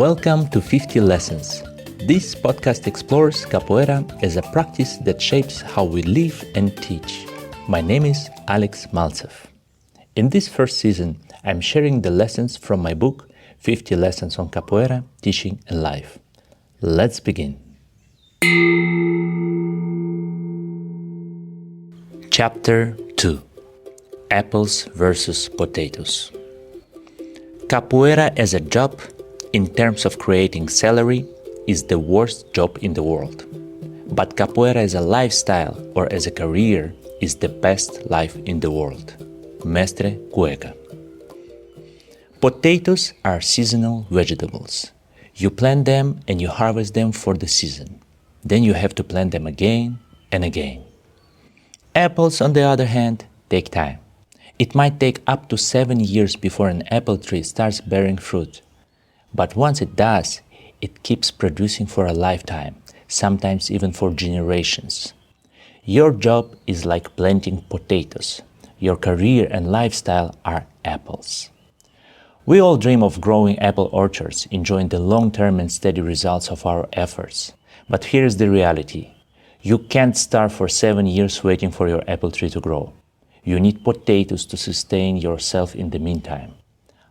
Welcome to 50 Lessons. This podcast explores capoeira as a practice that shapes how we live and teach. My name is Alex Maltsev. In this first season, I'm sharing the lessons from my book, 50 Lessons on Capoeira, Teaching and Life. Let's begin. Chapter 2. Apples versus potatoes. Capoeira as a job, in terms of creating salary, is the worst job in the world. But capoeira as a lifestyle or as a career is the best life in the world. Mestre Cueca. Potatoes are seasonal vegetables. You plant them and you harvest them for the season. Then you have to plant them again and again. Apples, on the other hand, take time. It might take up to 7 years before an apple tree starts bearing fruit. But once it does, it keeps producing for a lifetime, sometimes even for generations. Your job is like planting potatoes. Your career and lifestyle are apples. We all dream of growing apple orchards, enjoying the long-term and steady results of our efforts. But here's the reality. You can't starve for 7 years waiting for your apple tree to grow. You need potatoes to sustain yourself in the meantime.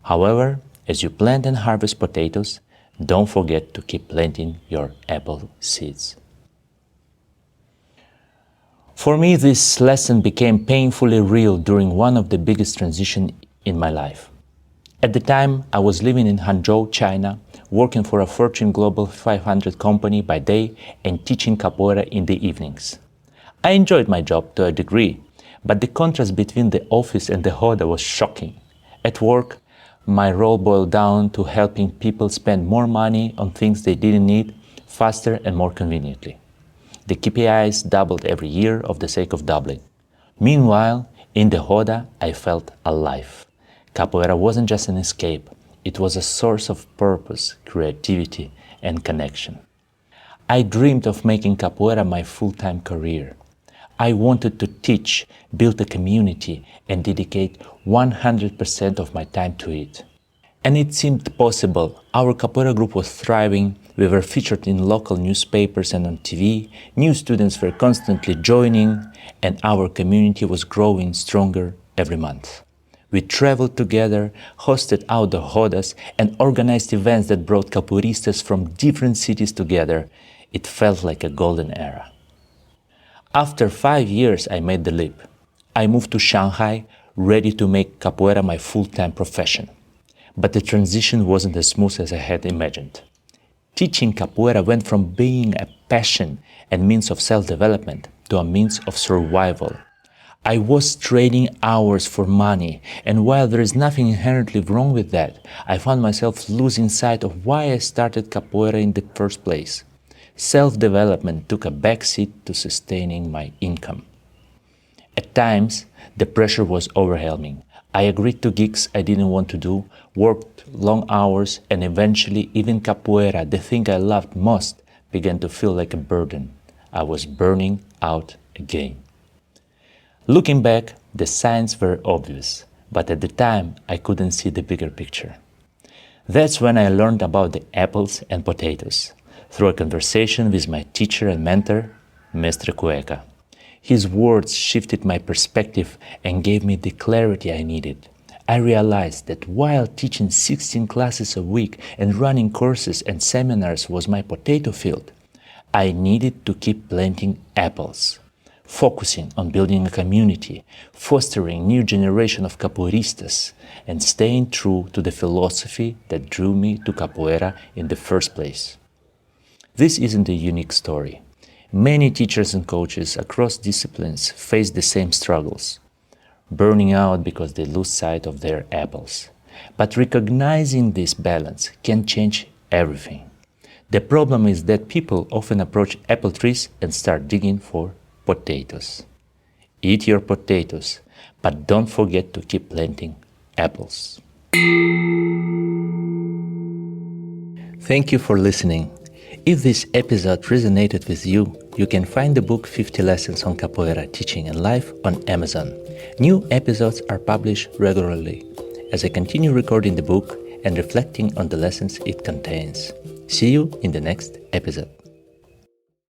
However, as you plant and harvest potatoes, don't forget to keep planting your apple seeds. For me, this lesson became painfully real during one of the biggest transitions in my life. At the time, I was living in Hangzhou, China, working for a Fortune Global 500 company by day and teaching capoeira in the evenings. I enjoyed my job to a degree, but the contrast between the office and the roda was shocking. At work, my role boiled down to helping people spend more money on things they didn't need faster and more conveniently. The KPIs doubled every year of the sake of doubling. Meanwhile, in the roda, I felt alive. Capoeira wasn't just an escape, it was a source of purpose, creativity, and connection. I dreamed of making capoeira my full-time career. I wanted to teach, build a community, and dedicate 100% of my time to it. And it seemed possible. Our capoeira group was thriving, we were featured in local newspapers and on TV, new students were constantly joining, and our community was growing stronger every month. We traveled together, hosted outdoor rodas, and organized events that brought capoeiristas from different cities together. It felt like a golden era. After 5 years, I made the leap. I moved to Shanghai, ready to make capoeira my full-time profession. But the transition wasn't as smooth as I had imagined. Teaching capoeira went from being a passion and means of self-development to a means of survival. I was trading hours for money, and while there is nothing inherently wrong with that, I found myself losing sight of why I started capoeira in the first place. Self-development took a backseat to sustaining my income. At times, the pressure was overwhelming. I agreed to gigs I didn't want to do, worked long hours, and eventually even capoeira, the thing I loved most, began to feel like a burden. I was burning out again. Looking back, the signs were obvious, but at the time, I couldn't see the bigger picture. That's when I learned about the apples and potatoes, through a conversation with my teacher and mentor, Mestre Cueca. His words shifted my perspective and gave me the clarity I needed. I realized that while teaching 16 classes a week and running courses and seminars was my potato field, I needed to keep planting apples, focusing on building a community, fostering new generation of capoeiristas, and staying true to the philosophy that drew me to capoeira in the first place. This isn't a unique story. Many teachers and coaches across disciplines face the same struggles, burning out because they lose sight of their apples. But recognizing this balance can change everything. The problem is that people often approach apple trees and start digging for potatoes. Eat your potatoes, but don't forget to keep planting apples. Thank you for listening. If this episode resonated with you, you can find the book 50 Lessons on Capoeira, Teaching and Life on Amazon. New episodes are published regularly. As I continue recording the book and reflecting on the lessons it contains. See you in the next episode.